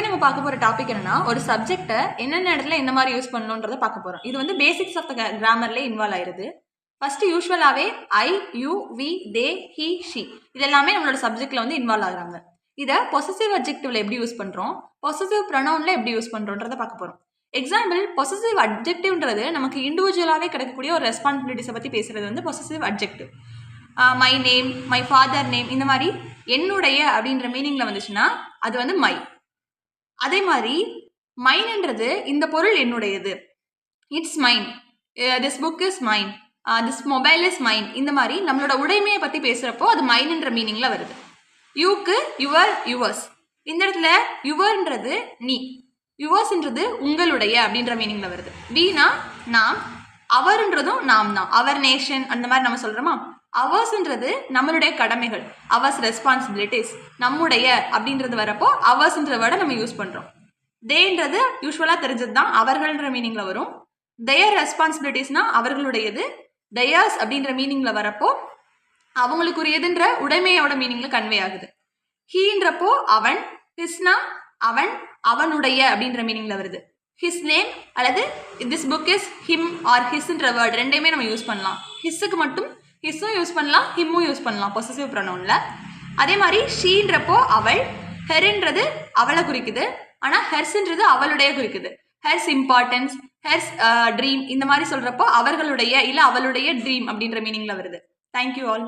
நம்ம பார்க்க போற டாபிக் என்னன்னா, ஒரு சப்ஜெக்ட்டை என்னென்ன இடத்துல என்ன மாதிரி யூஸ் பண்ணணும்ன்றத பார்க்க போறோம். இது வந்து பேசிக்ஸ் ஆஃப் த கிராமர்ல இன்வால்வ் ஆயிருது. ஃபர்ஸ்ட் யூசுவலாவே I, you, we, they, he, she இது எல்லாமே நம்மளோட சப்ஜெக்ட்ல வந்து இன்வால்வ் ஆகுறாங்க. இதை பொசசிவ் அட்ஜெக்டிவ்ல எப்படி யூஸ் பண்றோம், பொசசிவ் ப்ரொனவுன்ல எப்படி யூஸ் பண்றோம்ன்றத பார்க்க போறோம். எக்ஸாம்பிள், பொசசிவ் அட்ஜெக்டிவ்ன்றது நமக்கு இண்டிவிஜுவலாவே கிடைக்கக்கூடிய ஒரு ரெஸ்பான்சிபிலிட்டிஸை பத்தி பேசுறது வந்து possessive adjective. My name, my father name, இந்த மாதிரி என்னுடைய அப்படின்ற மீனிங்ல வந்துச்சுன்னா அது வந்து மை. அதே மாதிரி மைன்ன்றது இந்த பொருள் என்னுடையது, it's mine, this book is mine, this mobile is mine. இந்த மாதிரி நம்மளோட உடைமையை பத்தி பேசுறப்போ அது மைன்ன்ற மீனிங்ல வருது. யூக்கு யுவர், யுவர்ஸ். இந்த இடத்துல யுவர்ன்றது நீ, யுவர்ஸ்ன்றது உங்களுடைய அப்படின்ற மீனிங்ல வருது. வீணா நாம், அவர்ன்றதும் நாம் தான், அவர் நேஷன் அந்த மாதிரி நம்ம சொல்றோமா. அவர்ஸ்ன்றது நம்மளுடைய கடமைகள், அவர்ஸ் ரெஸ்பான்சிபிலிட்டிஸ், நம்முடைய அப்படின்றது வரப்போ அவர்ஸ்ன்ற வேர்டை நம்ம யூஸ் பண்றோம். தேன்றது யூஸ்வலா தெரிஞ்சது தான், அவர்கள்ன்ற மீனிங்ல வரும். தேர் ரெஸ்பான்சிபிலிட்டிஸ்னா அவர்களுடையது, தேயர்ஸ் அப்படின்ற மீனிங்ல வரப்போ அவங்களுக்குரியதுன்ற உடைமையோட மீனிங்ல கன்வே ஆகுது. ஹீன்றப்போ அவன், ஹிஸ்னா அவன், அவனுடைய அப்படின்ற மீனிங்ல வருது. ஹிஸ் நேம் அல்லது this book is him or ஹிஸ்ன்ற வேர்டு ரெண்டையுமே நம்ம யூஸ் பண்ணலாம். ஹிஸ்ஸுக்கு மட்டும் ஹிஸ்ஸும் யூஸ் பண்ணலாம், ஹிம்மும் யூஸ் பண்ணலாம் பொசசிவ் ப்ரொனவுன்ல. அதே மாதிரி ஷீன்றப்போ அவள், ஹெர்ன்றது அவளை குறிக்குது, ஆனால் ஹெர்ஸ்ன்றது அவளுடைய குறிக்குது. ஹெர்ஸ் இம்பார்ட்டன்ஸ், ஹெர்ஸ் ட்ரீம், இந்த மாதிரி சொல்றப்போ அவர்களுடைய இல்லை அவளுடைய ட்ரீம் அப்படின்ற மீனிங்ல வருது. Thank you all.